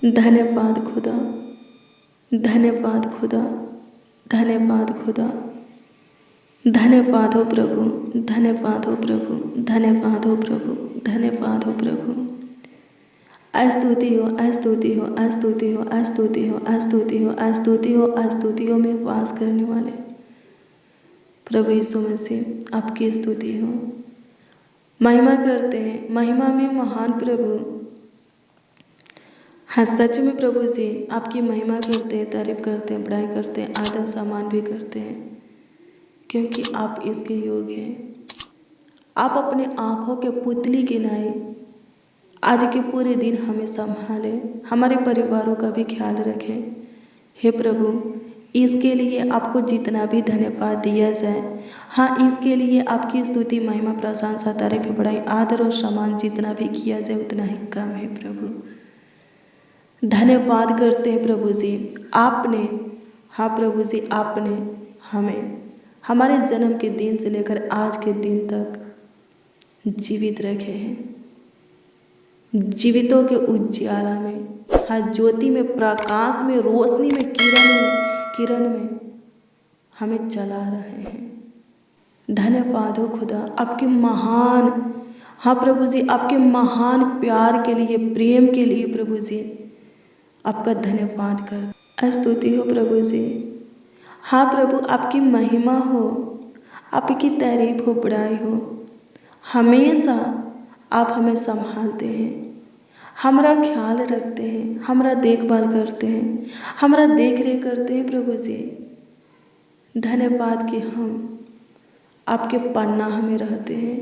धन्यवाद खुदा, धन्यवाद खुदा, धन्यवाद खुदा, धन्यवाद हो प्रभु, धन्यवाद हो प्रभु, धन्यवाद हो प्रभु, धन्यवाद हो प्रभु। स्तुति हो, स्तुति हो, स्तुति हो, स्तुति हो, स्तुति हो, स्तुति हो, स्तुतियों में वास करने वाले प्रभु यीशु मसीह, आपकी स्तुति हो। महिमा करते हैं, महिमा में महान प्रभु। हाँ, सच में प्रभु जी आपकी महिमा करते हैं, तारीफ करते हैं, बड़ाई करते हैं, आदर सम्मान भी करते हैं, क्योंकि आप इसके योग्य हैं। आप अपने आँखों के पुतली के नाई आज के पूरे दिन हमें संभाले, हमारे परिवारों का भी ख्याल रखें। हे प्रभु, इसके लिए आपको जितना भी धन्यवाद दिया जाए, हाँ, इसके लिए आपकी स्तुति, महिमा, प्रशंसा, तारीफ, बड़ाई, आदर और सम्मान जितना भी किया जाए उतना ही कम है प्रभु। धन्यवाद करते हैं प्रभु जी, आपने, हाँ प्रभु जी, आपने हमें हमारे जन्म के दिन से लेकर आज के दिन तक जीवित रखे हैं। जीवितों के उज्ज्वला में, हाँ, ज्योति में, प्रकाश में, रोशनी में, किरण में हमें चला रहे हैं। धन्यवाद हो खुदा, आपके महान, हाँ प्रभु जी, आपके महान प्यार के लिए, प्रेम के लिए प्रभु जी आपका धन्यवाद कर, स्तुति हो प्रभु जी। हाँ प्रभु, आपकी महिमा हो, आपकी तारीफ हो, बड़ाई हो। हमेशा आप हमें संभालते हैं, हमारा ख्याल रखते हैं, हमारा देखभाल करते हैं, हमारा देख रेख करते हैं प्रभु जी। धन्यवाद कि हम आपके पन्ना में रहते हैं,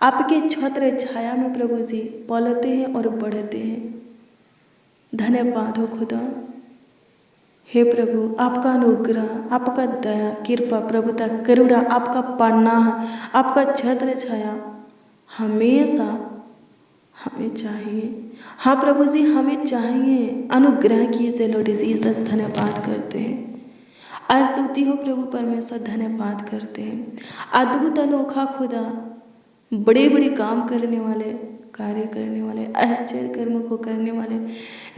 आपके छत्र छाया में प्रभु जी पलते हैं और बढ़ते हैं। धन्यवाद हो खुदा। हे प्रभु, आपका अनुग्रह, आपका दया, कृपा, प्रभुता, करुणा, आपका पन्नाह, आपका छत्र छाया हमेशा हमें चाहिए। हाँ प्रभु जी, हमें चाहिए। अनुग्रह कीजिए लॉर्ड जीसस, धन्यवाद करते हैं। स्तुति हो प्रभु परमेश्वर, धन्यवाद करते हैं। अद्भुत अनोखा खुदा, बड़े बड़े काम करने वाले, कार्य करने वाले, आश्चर्य कर्मों को करने वाले,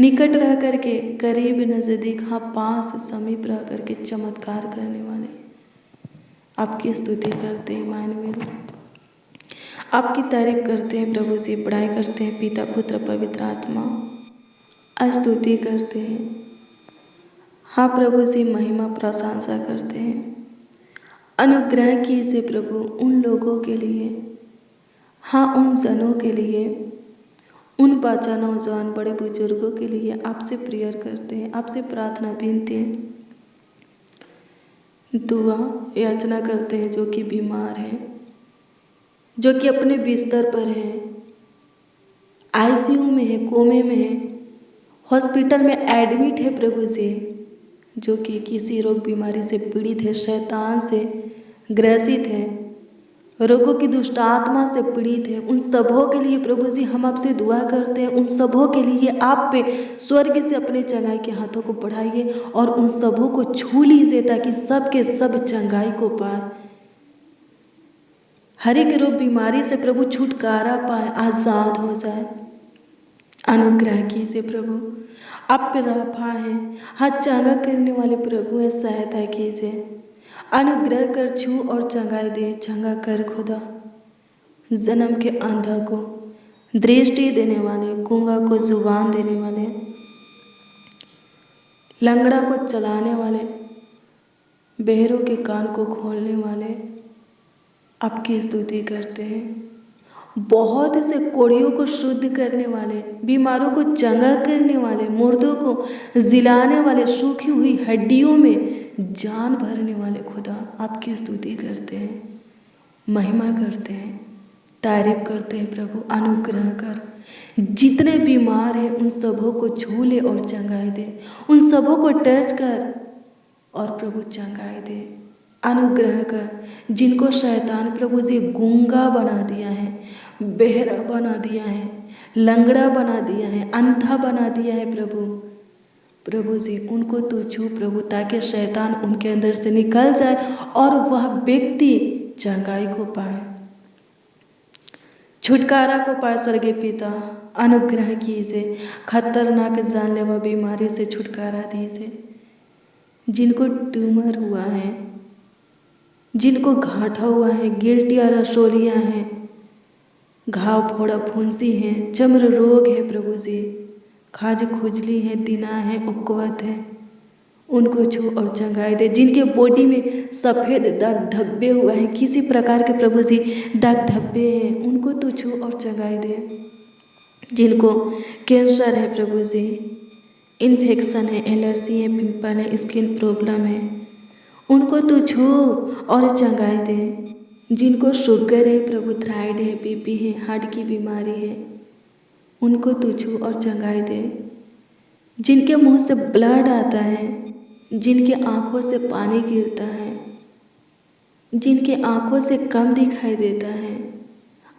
निकट रह करके, करीब, नज़दीक, हाँ, पास, समीप रह करके चमत्कार करने वाले आपकी स्तुति करते हैं। इमानुएल, आपकी तारीफ करते हैं प्रभु जी, बड़ाई करते हैं पिता, पुत्र, पवित्र आत्मा, स्तुति करते हैं। हाँ प्रभु जी, महिमा, प्रशंसा करते हैं। अनुग्रह कीजिए प्रभु उन लोगों के लिए, हाँ, उन जनों के लिए, उन बच्चा, नौजवान, बड़े बुजुर्गों के लिए आपसे प्रेयर करते हैं, आपसे प्रार्थना, विनती, दुआ, याचना करते हैं, जो कि बीमार हैं, जो कि अपने बिस्तर पर हैं, आईसीयू में है, कोमे में है, हॉस्पिटल में एडमिट है प्रभु जी, जो कि किसी रोग बीमारी से पीड़ित है, शैतान से ग्रसित है, रोगों की दुष्ट आत्मा से पीड़ित है। उन सबों के लिए प्रभु जी हम आपसे दुआ करते हैं। उन सबों के लिए आप पे स्वर्ग से अपने चंगाई के हाथों को बढ़ाइए और उन सबों को छू लीजिए, ताकि सब के सब चंगाई को पाए, हर एक रोग बीमारी से प्रभु छुटकारा पाए, आज़ाद हो जाए। अनुग्रह कीजिए प्रभु, आप पे राफा हैं, हाँ, चंगा करने वाले प्रभु है, सहायता कीजिए। अनुग्रह कर छू और चंगाई दे, चंगा कर खुदा। जन्म के अंधा को दृष्टि देने वाले, गूंगा को जुबान देने वाले, लंगड़ा को चलाने वाले, बहरों के कान को खोलने वाले आपकी स्तुति करते हैं। बहुत से कोड़ियों को शुद्ध करने वाले, बीमारों को चंगा करने वाले, मुर्दों को जिलाने वाले, सूखी हुई हड्डियों में जान भरने वाले खुदा आपकी स्तुति करते हैं, महिमा करते हैं, तारीफ करते हैं प्रभु। अनुग्रह कर, जितने बीमार हैं उन सबों को छू ले और चंगाई दे, उन सबों को टच कर और प्रभु चंगाई दे। अनुग्रह कर, जिनको शैतान प्रभु जी गूंगा बना दिया है, बहरा बना दिया है, लंगड़ा बना दिया है, अंधा बना दिया है प्रभु जी उनको तू छू प्रभु, ताकि शैतान उनके अंदर से निकल जाए और वह व्यक्ति चंगाई को पाए, छुटकारा को पाए। स्वर्गीय पिता, अनुग्रह कीजिए, खतरनाक जानलेवा बीमारी से छुटकारा दीजिए। जिनको ट्यूमर हुआ है, जिनको घाटा हुआ है, गिल्टियाँ रसोलियाँ हैं, घाव फोड़ा फुंसी हैं, चर्म रोग है प्रभु जी, खाज खुजली है, दिना है, उकवत है, उनको छू और चंगाई दे। जिनके बॉडी में सफ़ेद दाग धब्बे हुआ है, किसी प्रकार के प्रभु जी दाग धब्बे हैं, उनको तो छू और चंगाई दे। जिनको कैंसर है प्रभु जी, इन्फेक्शन है, एलर्जी है, पिंपल है, स्किन प्रॉब्लम है, उनको तो छू और चंगाई दे। जिनको शुगर है प्रभु, थायराइड है, बीपी है, हार्ट की बीमारी है, उनको तो छू और चंगाई दे। जिनके मुंह से ब्लड आता है, जिनके आँखों से पानी गिरता है, जिनके आँखों से कम दिखाई देता है,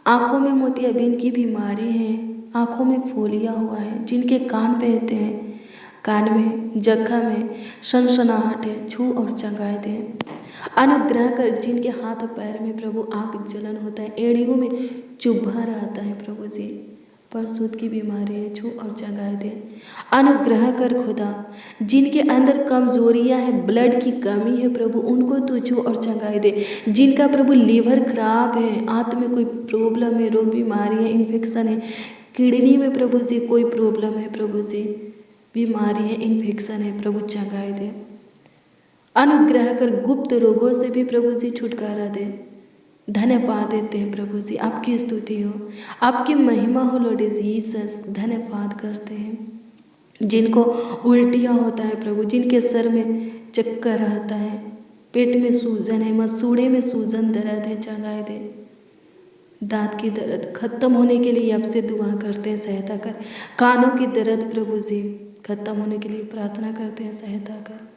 आँखों में मोतियाबिंद की बीमारी है, आँखों में फोलिया हुआ है, जिनके कान बहते हैं, कान में जख्म है, सनसनाहट है, छू और चंगाई दे। अनुग्रह कर जिनके हाथ पैर में प्रभु आग जलन होता है, एड़ियों में चुभा रहता है प्रभु जी, परसूत की बीमारी है, छू और चंगाई दे। अनुग्रह कर खुदा जिनके अंदर कमजोरियां हैं, ब्लड की कमी है प्रभु, उनको तू छू और चंगाई दे। जिनका प्रभु लीवर खराब है, आंत में कोई प्रॉब्लम है, रोग बीमारी है, इन्फेक्शन है, किडनी में प्रभु जी कोई प्रॉब्लम है प्रभु जी, बीमारी है, इन्फेक्शन है, प्रभु चंगाई दे। अनुग्रह कर गुप्त रोगों से भी प्रभु जी छुटकारा दे। धन्यवाद देते हैं प्रभु जी, आपकी स्तुति हो, आपकी महिमा हो लॉर्ड जीसस। धन्यवाद करते हैं। जिनको उल्टियाँ होता है प्रभु, जिनके सर में चक्कर आता है, पेट में सूजन है, मसूड़े में सूजन दर्द है, चंगाई दे। दांत की दर्द खत्म होने के लिए आपसे दुआ करते हैं, सहायता कर। कानों की दर्द प्रभु जी खत्म होने के लिए प्रार्थना करते हैं, सहायता कर।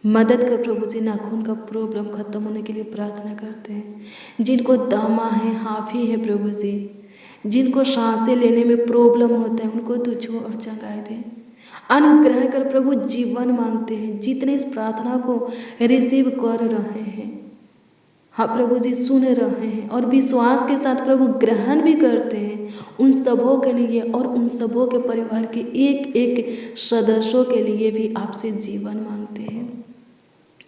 मदद कर प्रभु जी, नाखून का प्रॉब्लम खत्म होने के लिए प्रार्थना करते हैं। जिनको दमा है, हाफी है प्रभु जी, जिनको सांसें लेने में प्रॉब्लम होता है, उनको तू छू और चंगाई दे। अनुग्रह कर प्रभु, जीवन मांगते हैं जितने इस प्रार्थना को रिसीव कर रहे हैं, हाँ प्रभु जी सुन रहे हैं और विश्वास के साथ प्रभु ग्रहण भी करते हैं, उन सबों के लिए और उन सबों के परिवार के एक एक सदस्यों के लिए भी आपसे जीवन मांगते हैं।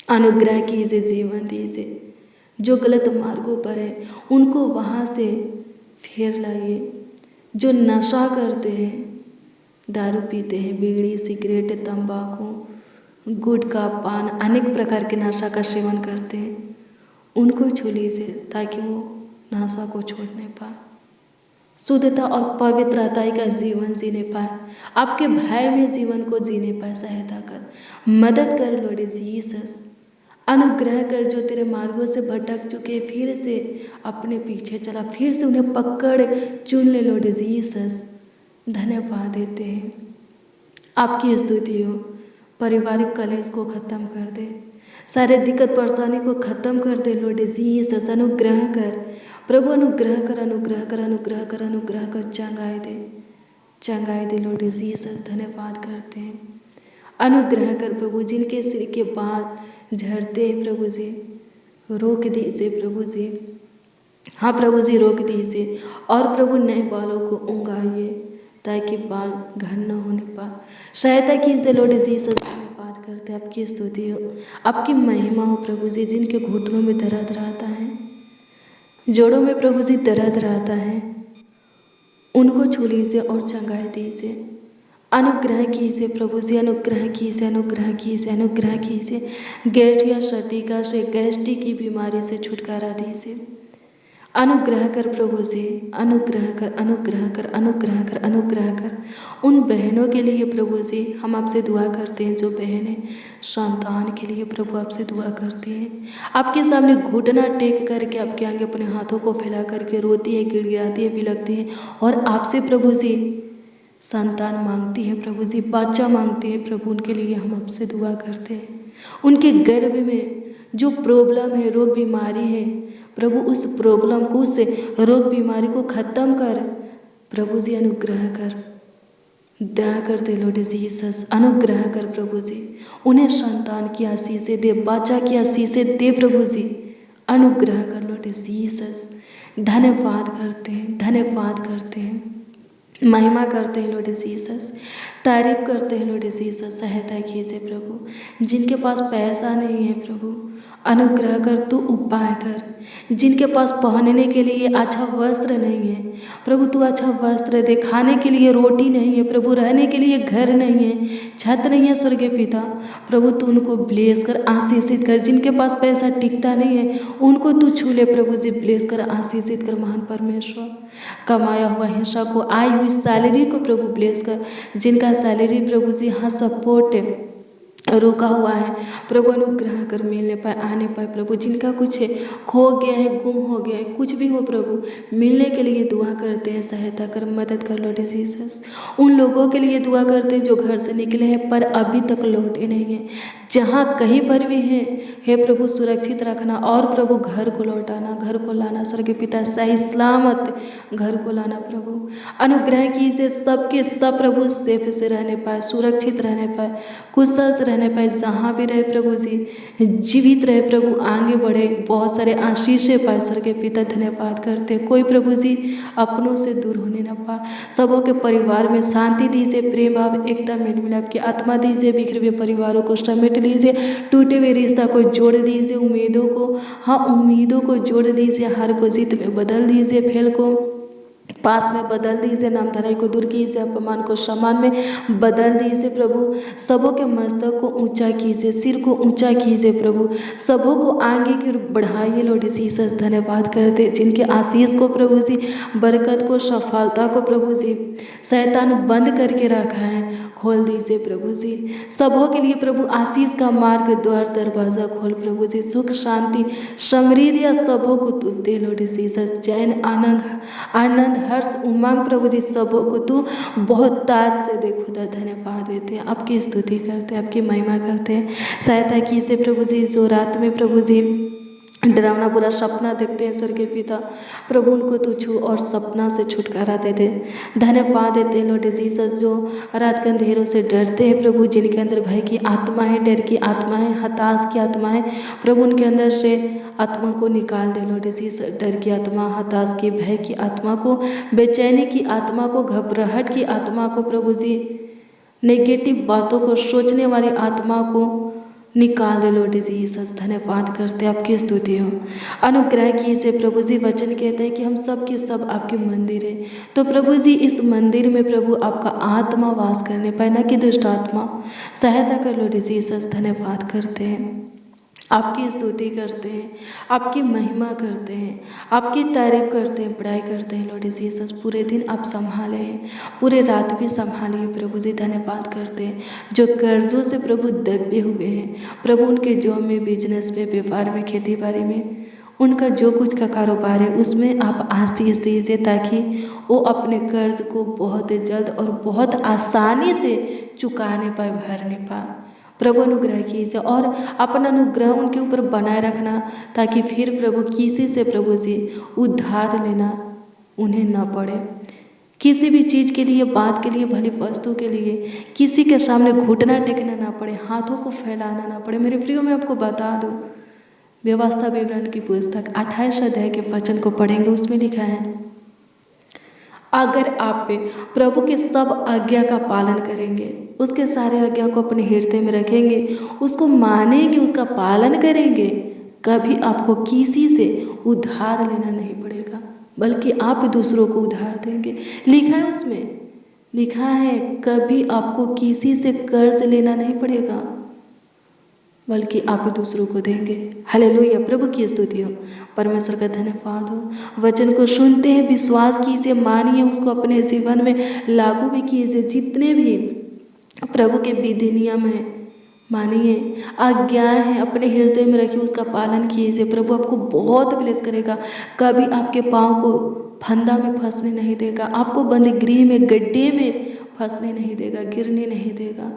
अनुग्रह कीजिए, जीवन दीजिए। जो गलत मार्गों पर है उनको वहाँ से फेर लाइए। जो नशा करते हैं, दारू पीते हैं, बीड़ी, सिगरेट, तंबाकू, गुटखा, पान, अनेक प्रकार के नशा का सेवन करते हैं, उनको छू लीजिए ताकि वो नशा को छोड़ने पाए, शुद्धता और पवित्रता का जीवन जीने पाए, आपके भय में जीवन को जीने पाए। सहायता कर, मदद कर लॉर्ड जीसस। अनुग्रह कर जो तेरे मार्गों से भटक चुके फिर से अपने पीछे चला, फिर से उन्हें पकड़ चुन ले लॉर्ड जीसस। धन्यवाद देते हैं, आपकी स्तुति हो। पारिवारिक कलेश को ख़त्म कर दे, सारे दिक्कत परेशानी को ख़त्म कर दे लॉर्ड जीसस। अनुग्रह कर प्रभु, अनुग्रह कर, अनुग्रह कर, अनुग्रह कर, अनुग्रह कर, चंगाई दे, चंगाई दे लॉर्ड जीसस। धन्यवाद करते हैं। अनुग्रह कर प्रभु, जिनके सिर के बाल झड़ते हैं प्रभु जी, रोक दीजिए प्रभु जी, हाँ प्रभु जी रोक दीजिए। और प्रभु नए बालों को उगाइए ताकि बाल घर न होने पाए। सहायता कीजिए लॉर्ड जीसस। धन्यवाद करते हैं, आपकी स्तुति हो, आपकी महिमा हो प्रभु जी। जिनके घुटनों में दर्द रहता है, जोड़ों में प्रभु जी दर्द रहता है, उनको छू लीजिए और चंगाई दीजिए। अनुग्रह कीजिए प्रभु जी, अनुग्रह कीजिए, अनुग्रह कीजिए, अनुग्रह कीजिए। गैस्ट्रिया सटिका से, गैस्ट्रिक की बीमारी से छुटकारा दीजिए। अनुग्रह कर प्रभु जी, अनुग्रह कर, अनुग्रह कर, अनुग्रह कर, अनुग्रह कर। उन बहनों के लिए प्रभु जी हम आपसे दुआ करते हैं, जो बहनें संतान के लिए प्रभु आपसे दुआ करती हैं, आपके सामने घुटना टेक करके आपके आगे अपने हाथों को फैला करके रोती है, गिड़गिड़ाती है, बिलखती है और आपसे प्रभु जी संतान मांगती है प्रभु जी, बच्चा मांगती है प्रभु। उनके लिए हम आपसे दुआ करते हैं। उनके गर्भ में जो प्रॉब्लम है, रोग बीमारी है प्रभु, उस प्रॉब्लम को, उस रोग बीमारी को ख़त्म कर प्रभु जी। अनुग्रह कर, दया कर दे लॉर्ड जीसस। अनुग्रह कर प्रभु जी, उन्हें संतान की आशीषें दे, बच्चा की आशीषें दे प्रभु जी। अनुग्रह कर लॉर्ड जीसस। धन्यवाद करते हैं, धन्यवाद करते हैं, महिमा करते हैं लॉर्ड जीसस, तारीफ करते हैं लॉर्ड जीसस। सहायता कीजिए प्रभु। जिनके पास पैसा नहीं है प्रभु, अनुग्रह कर, तू उपाय कर। जिनके पास पहनने के लिए अच्छा वस्त्र नहीं है प्रभु, तू अच्छा वस्त्र दे। खाने के लिए रोटी नहीं है प्रभु, रहने के लिए घर नहीं है, छत नहीं है स्वर्गीय पिता प्रभु, तू उनको ब्लेस कर, आशीषित कर। जिनके पास पैसा टिकता नहीं है उनको तू छू ले प्रभु जी, ब्लेस कर, आशीषित कर। महान परमेश्वर, कमाया हुआ हिस्सा को, आई हुई सैलरी को प्रभु ब्लेस कर। जिनका सैलरी प्रभु जी हाँ सपोर्ट रुका हुआ है प्रभु, अनुग्रह कर, मिलने पाए, आने पाए प्रभु। जिनका कुछ खो गया है, गुम हो गया है, कुछ भी हो प्रभु, मिलने के लिए दुआ करते हैं। सहायता कर, मदद कर लॉर्ड जीसस। उन लोगों के लिए दुआ करते हैं जो घर से निकले हैं पर अभी तक लौटे नहीं हैं। जहाँ कहीं पर भी हैं हे प्रभु, सुरक्षित रखना और प्रभु घर को लौटाना, घर को लाना स्वर्गीय पिता, सही सलामत घर को लाना प्रभु। अनुग्रह कीजिए सबके सब प्रभु, सेफ से रहने पाए, सुरक्षित रहने पाए, कुशल से रहने पाए। जहाँ भी रहे प्रभु जी, जीवित रहे प्रभु, आगे बढ़े, बहुत सारे आशीषें पाए स्वर्गीय पिता। धन्यवाद करते, कोई प्रभु जी अपनों से दूर होने न पाए। सबों के परिवार में शांति दीजिए, प्रेम भाव एकता मेल मिलाप की आत्मा दीजिए। बिखरे हुए परिवारों को समेट लीजिए, टूटे हुए रिश्ता को जोड़ दीजिए, उम्मीदों को, हाँ उम्मीदों को जोड़ दीजिए, हार को जीत में बदल दीजिए, फेल को पास में बदल दीजिए, नामधराई को दूर कीजिए, अपमान को सम्मान में बदल दीजिए प्रभु। सबों के मस्तक को ऊंचा कीजिए, सिर को ऊंचा कीजिए प्रभु। सबों को आगे की ओर बढ़ाइए लॉर्ड जीसस। धन्यवाद करते जिनके आशीष को प्रभु जी, बरकत को, सफलता को प्रभु जी शैतान बंद करके रखा है, खोल दीजिए प्रभु जी। सबों के लिए प्रभु आशीष का मार्ग, द्वार, दरवाजा खोल प्रभु जी। सुख, शांति, समृद्धि सबों को तू दे लॉर्ड जीसस। चैन, आनंद, आनंद, हर्ष, उमंग प्रभु जी सबों को तू बहुत ताज से दे खुदा। धन्यवाद देते हैं, आपकी स्तुति करते हैं, आपकी महिमा करते हैं। सहायता कीजिए प्रभु जी, जो रात में प्रभु जी डरावना बुरा सपना देखते हैं स्वर्गीय पिता प्रभु, उनको तू छू और सपना से छुटकारा दे दे। धन्यवाद देते हैं लॉर्ड जीसस, जो रात के अंधेरों से डरते हैं प्रभु, जिनके अंदर भय की आत्मा है, डर की आत्मा है, हताश की आत्मा है प्रभु, उनके अंदर से आत्मा को निकाल दे लॉर्ड जीसस। डर की आत्मा, हताश की, भय की आत्मा को, बेचैनी की आत्मा को, घबराहट की आत्मा को प्रभु जी, नेगेटिव बातों को सोचने वाली आत्मा को निकाल दे लॉर्ड जीसस। धन्यवाद करते हैं, आपकी स्तुति हो। अनुग्रह कीजिए प्रभु जी। वचन कहते हैं कि हम सब के सब आपके मंदिर हैं, तो प्रभु जी इस मंदिर में प्रभु आपका आत्मा वास करने पाए, न कि दुष्ट आत्मा। सहायता कर लॉर्ड जीसस। धन्यवाद करते हैं, आपकी स्तुति करते हैं, आपकी महिमा करते हैं, आपकी तारीफ करते हैं, बड़ाई करते हैं लॉर्ड जीसस। पूरे दिन आप संभाले हैं, पूरे रात भी संभालिए प्रभु जी। धन्यवाद करते हैं जो कर्जों से प्रभु दबे हुए हैं प्रभु, उनके जॉब में, बिजनेस में, व्यापार में, खेती बाड़ी में, उनका जो कुछ का कारोबार है उसमें आप आशीष दीजिए, ताकि वो अपने कर्ज को बहुत जल्द और बहुत आसानी से चुकाने पाए, भरने पाए। प्रभु अनुग्रह कीजिए और अपना अनुग्रह उनके ऊपर बनाए रखना, ताकि फिर प्रभु किसी से प्रभु जी उधार लेना उन्हें न पड़े। किसी भी चीज़ के लिए, बात के लिए, भली वस्तु के लिए किसी के सामने घुटना टेकना ना पड़े, हाथों को फैलाना ना पड़े। मेरे प्रियो, मैं आपको बता दूँ, व्यवस्था विवरण की पुस्तक 28 अध्याय के वचन को पढ़ेंगे, उसमें लिखा है, अगर आप प्रभु के सब आज्ञा का पालन करेंगे, उसके सारे आज्ञा को अपने हृदय में रखेंगे, उसको मानेंगे, उसका पालन करेंगे, कभी आपको किसी से उधार लेना नहीं पड़ेगा, बल्कि आप दूसरों को उधार देंगे। लिखा है उसमें, लिखा है कभी आपको किसी से कर्ज लेना नहीं पड़ेगा, बल्कि आप दूसरों को देंगे। हालेलुया, प्रभु की स्तुति हो, परमेश्वर का धन्यवाद हो। वचन को सुनते हैं, विश्वास कीजिए, मानिए, उसको अपने जीवन में लागू भी कीजिए। जितने भी प्रभु के विधि नियम हैं मानिए, आज्ञाएं हैं अपने हृदय में रखिए, उसका पालन कीजिए। प्रभु आपको बहुत ब्लेस करेगा, कभी आपके पाँव को फंदा में फंसने नहीं देगा, आपको बंदगृह में, गड्ढे में फंसने नहीं देगा, गिरने नहीं देगा,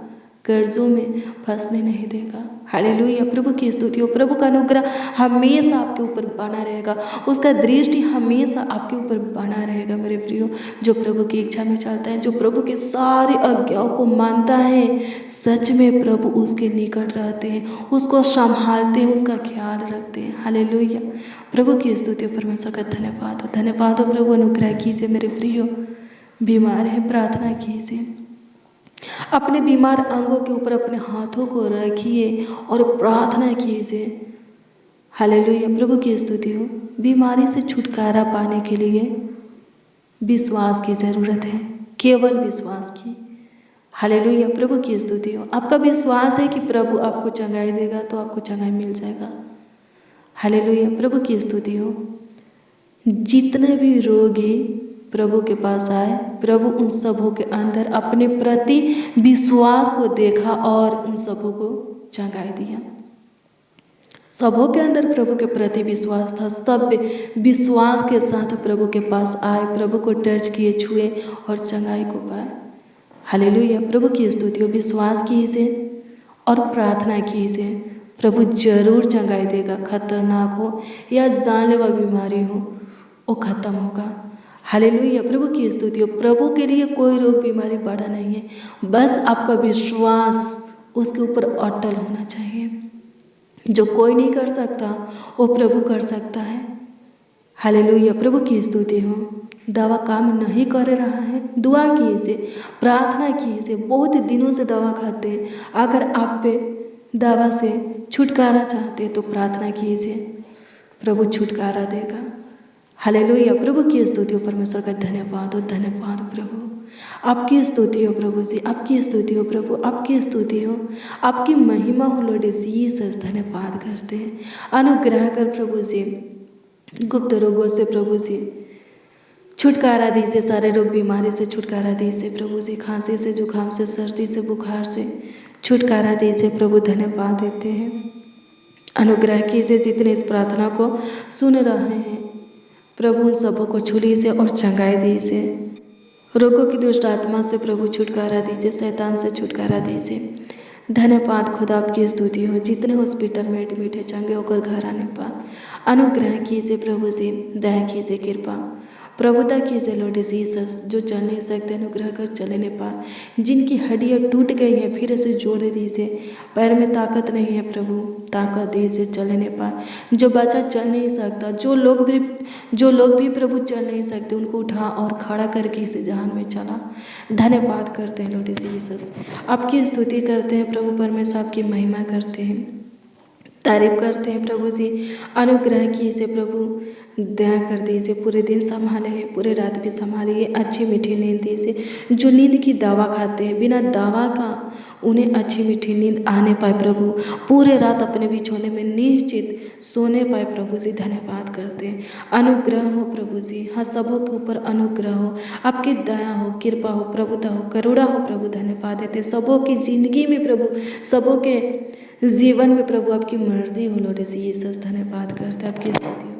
कर्जों में फंसने नहीं देगा। हालेलुया, प्रभु की स्तुति हो। प्रभु का अनुग्रह हमेशा आपके ऊपर बना रहेगा, उसका दृष्टि हमेशा आपके ऊपर बना रहेगा। मेरे प्रियो, जो प्रभु की इच्छा में चलता है, जो प्रभु के सारे आज्ञाओं को मानता है, सच में प्रभु उसके निकट रहते हैं, उसको संभालते हैं, उसका ख्याल रखते हैं। हालेलुया, प्रभु की स्तुति हो, परमेश्वर का धन्यवाद हो। धन्यवाद हो प्रभु, अनुग्रह कीजिए मेरे प्रियो, बीमार हैं प्रार्थना कीजिए। अपने बीमार अंगों के ऊपर अपने हाथों को रखिए और प्रार्थना कीजिए। हालेलुया, प्रभु की स्तुति हो। बीमारी से छुटकारा पाने के लिए विश्वास की ज़रूरत है, केवल विश्वास की। हालेलुया, प्रभु की स्तुति हो। आपका विश्वास है कि प्रभु आपको चंगाई देगा तो आपको चंगाई मिल जाएगा। हालेलुया, प्रभु की स्तुति हो। जितने भी रोगी प्रभु के पास आए, प्रभु उन सबों के अंदर अपने प्रति विश्वास को देखा और उन सबों को चंगाई दिया। सबों के अंदर प्रभु के प्रति विश्वास था। सब विश्वास के साथ प्रभु के पास आए, प्रभु को टच किए, छुए और चंगाई को पाए। हालेलुया, प्रभु की स्तुति हो। विश्वास कीजिए और प्रार्थना कीजिए, प्रभु जरूर चंगाई देगा। खतरनाक हो या जानलेवा बीमारी हो, वो खत्म होगा। हालेलुया, प्रभु की स्तुति हो। प्रभु के लिए कोई रोग बीमारी बड़ा नहीं है, बस आपका विश्वास उसके ऊपर अटल होना चाहिए। जो कोई नहीं कर सकता वो प्रभु कर सकता है। हालेलुया, प्रभु की स्तुति हो। दवा काम नहीं कर रहा है, दुआ कीजिए, प्रार्थना कीजिए। बहुत दिनों से दवा खाते हैं, अगर आप पे दवा से छुटकारा चाहते हैं तो प्रार्थना कीजिए, प्रभु छुटकारा देगा। हालेलुया, प्रभु की स्तुति हो। परमेश्वर का धन्यवाद हो, धन्यवाद हो प्रभु। आपकी स्तुति हो प्रभु जी, आपकी स्तुति हो प्रभु, आपकी स्तुति हो, आपकी महिमा हो लॉर्ड जीसस। धन्यवाद करते हैं। अनुग्रह कर प्रभु जी, गुप्त रोगों से प्रभु जी छुटकारा दीजिए, सारे रोग बीमारी से छुटकारा दीजिए प्रभु जी। खांसी से, जुकाम से, सर्दी से, बुखार से छुटकारा दीजिए प्रभु। धन्यवाद देते हैं। अनुग्रह कीजिए जितने इस प्रार्थना को सुन रहे हैं, प्रभु उन सबों को छू लीजिए और चंगाई दीजिए। रोगों की दुष्ट आत्मा से प्रभु छुटकारा दीजिए, शैतान से छुटकारा दीजिए। धन्यवाद खुदा, आपकी स्तुति हो। जितने हॉस्पिटल में एडमिट है, चंगे होकर घर आने पाए। अनुग्रह कीजिए प्रभु जी, दया कीजिए, कृपा प्रभुता कीजिए लॉर्ड जीसस। जो चल नहीं सकते, अनुग्रह कर चले नहीं पाए। जिनकी हड्डियाँ टूट गई हैं, फिर से जोड़ दीजिए। पैर में ताकत नहीं है प्रभु, ताकत दीजिए, चले नहीं पाए। जो बच्चा चल नहीं सकता, जो लोग भी प्रभु चल नहीं सकते, उनको उठा और खड़ा करके इस जहान में चला। धन्यवाद करते हैं लॉर्ड जीसस, आपकी स्तुति करते हैं प्रभु परमेश्वर, आपकी महिमा करते हैं, तारीफ करते हैं प्रभु जी। अनुग्रह कीजिए प्रभु, दया कर दीजिए। पूरे दिन संभाले हैं, पूरे रात भी संभालिए। अच्छी मीठी नींद दीजिए। जो नींद की दवा खाते हैं, बिना दवा का उन्हें अच्छी मीठी नींद आने पाए प्रभु। पूरे रात अपने बिछौने में निश्चित सोने पाए प्रभु जी। धन्यवाद करते हैं। अनुग्रह हो प्रभु जी, हाँ सबों के ऊपर अनुग्रह हो, आपकी दया हो, कृपा हो, प्रभुता हो, करुणा हो प्रभु। धन्यवाद देते हैं। सबों की जिंदगी में प्रभु, सबों के जीवन में प्रभु आपकी मर्जी हो लॉर्ड जीसस। धन्यवाद करते हैं, आपकी स्तुति हो,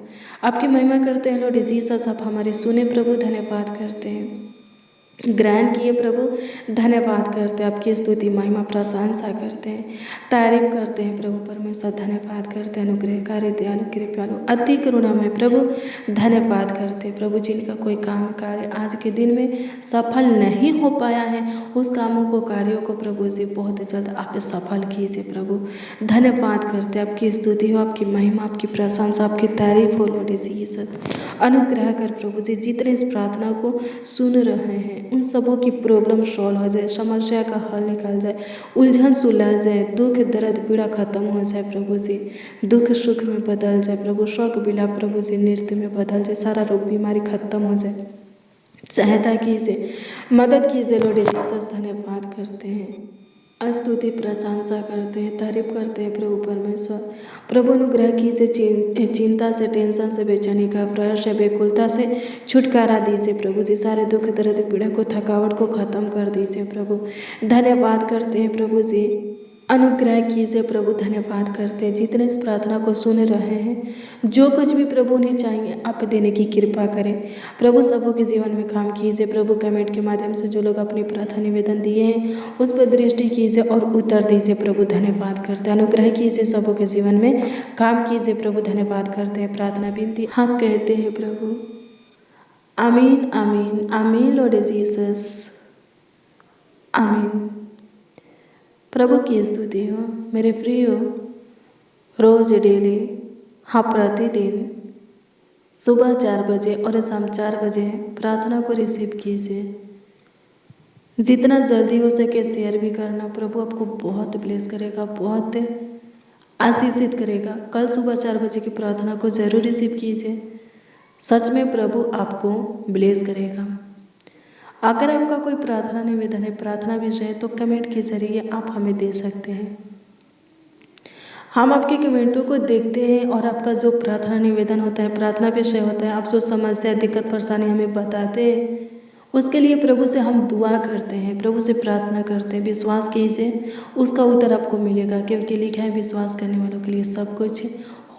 आपकी महिमा करते हैं लॉर्ड जीसस। आप हमारी सुने प्रभु, धन्यवाद करते हैं। ग्रहण किए प्रभु, धन्यवाद करते हैं, आपकी स्तुति महिमा प्रशंसा करते हैं, तारीफ करते हैं प्रभु परमेश्वर। धन्यवाद करते हैं। अनुग्रहकारी, दयालु, कृपालु, अति करुणामय प्रभु, धन्यवाद करते हैं प्रभु। जिनका कोई काम कार्य आज के दिन में सफल नहीं हो पाया है, उस कामों को, कार्यों को प्रभु जी बहुत जल्द आप सफल कीजिए प्रभु। धन्यवाद करते हैं। आपकी स्तुति हो, आपकी महिमा, आपकी प्रशंसा, आपकी तारीफ हो लॉर्ड जीसस। अनुग्रह कर प्रभु जी, जितने इस प्रार्थना को सुन रहे हैं उन सबों की प्रॉब्लम सॉल्व हो जाए, समस्या का हल निकल जाए, उलझन सुलझ जाए, दुख दर्द पीड़ा खत्म हो जाए प्रभु जी। दुख सुख में बदल जाए प्रभु, शोक विलाप प्रभु जी नृत्य में बदल जाए, सारा रोग बीमारी खत्म हो जाए। सहायता कीजिए, मदद कीजिए लॉर्ड जीसस। धन्यवाद करते हैं, स्तुति प्रशंसा करते हैं, तारीफ करते हैं प्रभु परमेश्वर। प्रभु अनुग्रह कीजिए, चिंता से, टेंशन से, बेचैनी का प्रयास से, बेकुलता से छुटकारा दीजिए प्रभु जी। सारे दुख दर्द पीड़ा को, थकावट को खत्म कर दीजिए प्रभु। धन्यवाद करते हैं प्रभु जी। अनुग्रह कीजिए प्रभु, धन्यवाद करते हैं। जितने इस प्रार्थना को सुन रहे हैं, जो कुछ भी प्रभु उन्हें चाहिए आप देने की कृपा करें प्रभु। सबों के जीवन में काम कीजिए प्रभु। कमेंट के माध्यम से जो लोग अपनी प्रार्थना निवेदन दिए हैं उस पर दृष्टि कीजिए और उत्तर दीजिए प्रभु। धन्यवाद करते हैं। अनुग्रह कीजिए, सबों के जीवन में काम कीजिए प्रभु। धन्यवाद करते हैं। प्रार्थना विनती हाँ कहते हैं प्रभु। आमीन, आमीन, आमीन लॉर्ड जीसस, आमीन। प्रभु की स्तुति हो मेरे प्रियो। रोज़ डेली, हाँ प्रतिदिन सुबह 4 बजे और शाम 4 बजे प्रार्थना को रिसीव कीजिए। जितना जल्दी हो सके शेयर भी करना। प्रभु आपको बहुत ब्लेस करेगा, बहुत आशीषित करेगा। कल सुबह 4 बजे की प्रार्थना को ज़रूर रिसीव कीजिए। सच में प्रभु आपको ब्लेस करेगा। अगर आपका कोई प्रार्थना निवेदन है, प्रार्थना विषय है, तो कमेंट के जरिए आप हमें दे सकते हैं। हम आपके कमेंटों को देखते हैं और आपका जो प्रार्थना निवेदन होता है, प्रार्थना विषय होता है, आप जो समस्या, दिक्कत, परेशानी हमें बताते हैं, उसके लिए प्रभु से हम दुआ करते हैं, प्रभु से प्रार्थना करते हैं। विश्वास कीजिए उसका उत्तर आपको मिलेगा, क्योंकि लिखा है विश्वास करने वालों के लिए सब कुछ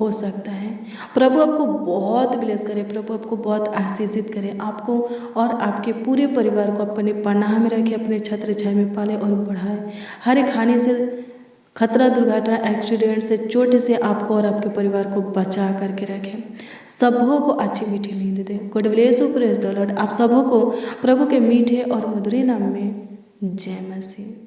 हो सकता है। प्रभु आपको बहुत ब्लेस करे, प्रभु आपको बहुत आशीषित करे, आपको और आपके पूरे परिवार को अपने पनाह में रखे, अपने छत्र छाया में पाले और बढ़ाए। हर एक हानि से, खतरा, दुर्घटना, एक्सीडेंट से, चोट से आपको और आपके परिवार को बचा करके रखें। सबों को अच्छी मीठी नींद दे। God bless you, praise the Lord. आप सबों को प्रभु के मीठे और मधुर नाम में जय मसीह।